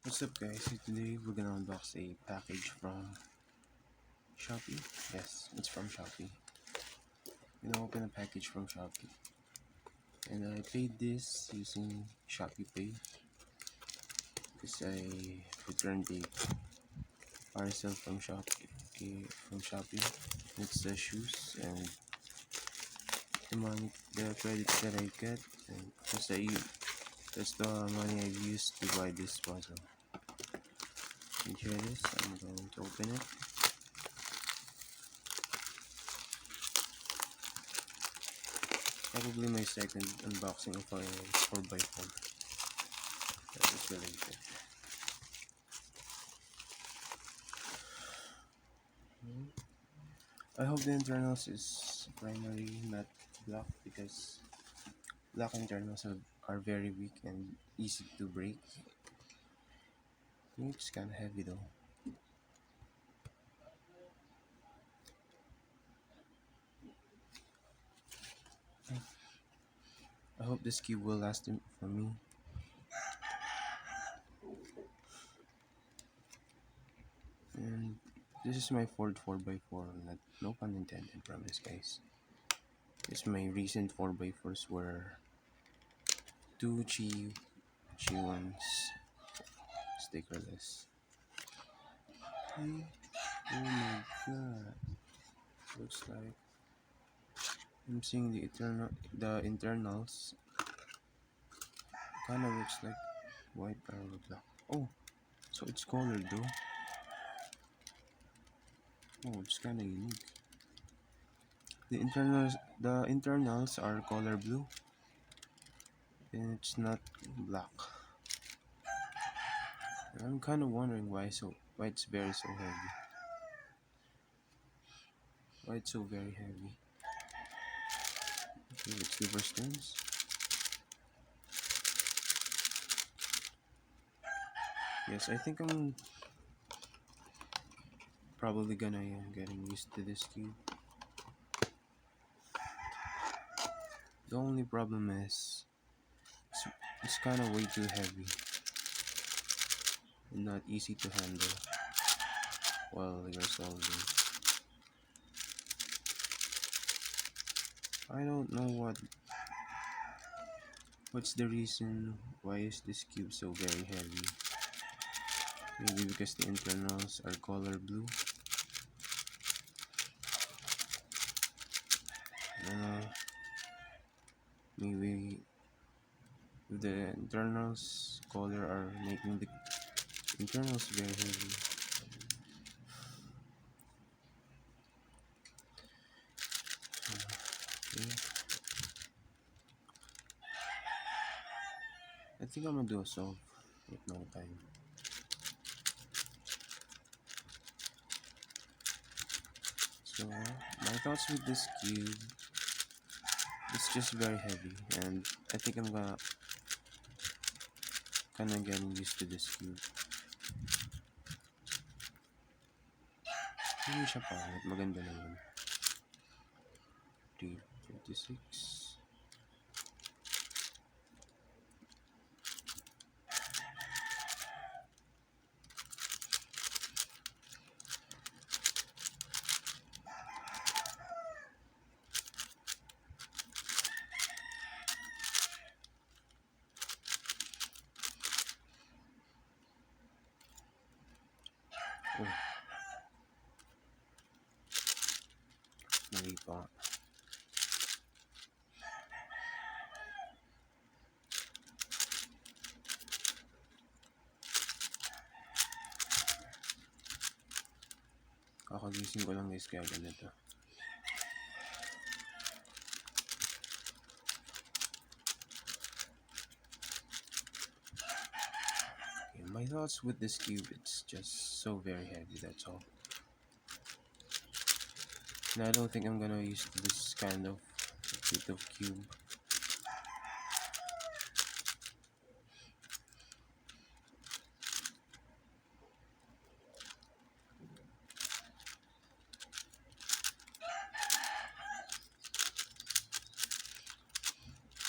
What's up guys, so today we're gonna unbox a package from Shopee. Yes, it's from Shopee. We're gonna open a package from Shopee. And I paid this using Shopee Pay because I returned a parcel from Shopee. It's the shoes and the credits that I get, and that's the money I used to buy this puzzle. And here it is. I'm going to open it. Probably my second unboxing of a 4x4 that is related. I hope the internals is primary, not black, because black internals are very weak and easy to break. It's kind of heavy though. I hope this cube will last for me. And this is my Ford 4x4, no pun intended, promise guys. This my recent 4x4s were two cheap ones, stickerless. Okay. Oh my god, looks like I'm seeing the internals. Kinda looks like white or black. Oh, so it's colored though. Oh, it's kinda unique. The internals are color blue, and it's not black. And I'm kinda wondering why it's so heavy. Why it's so very heavy. Okay, let's give our stones. Yes, I think I'm probably gonna getting used to this cube. The only problem is it's, it's kind of way too heavy and not easy to handle while you're solving. I don't know what's the reason why is this cube so very heavy. Maybe because the internals are color blue. I don't know. Maybe the internals color are making the internals very heavy. Okay. I think I'm gonna do a solve with no time. So my thoughts with this cube, it's just very heavy, and I think I'm gonna kinda getting used to this cube. Hindi siya pangit, maganda naman. 326. Oh, mali pa. Kakagising ko lang guys kaya ganito. Okay, my thoughts with this cube, it's just so very heavy, that's all. And I don't think I'm gonna use this kind of bit of cube.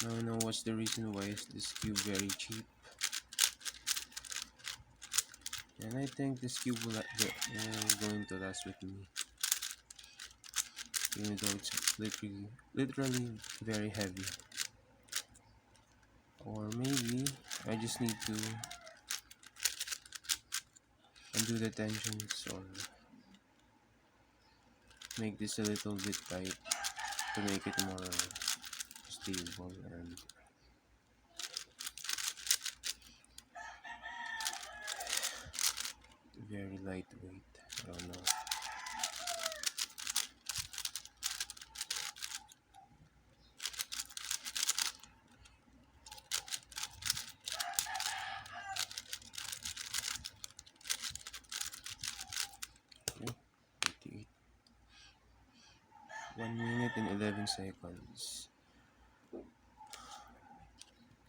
Now I know what's the reason why is this cube very cheap. And I think this cube will going to last with me, even though it's literally very heavy. Or maybe I just need to undo the tensions or make this a little bit tight to make it more stable and very lightweight. I don't know. Okay, 58. 1 minute and 11 seconds.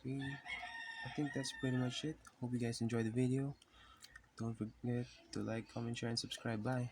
Okay, I think that's pretty much it. Hope you guys enjoyed the video. Don't forget to like, comment, share, and subscribe. Bye.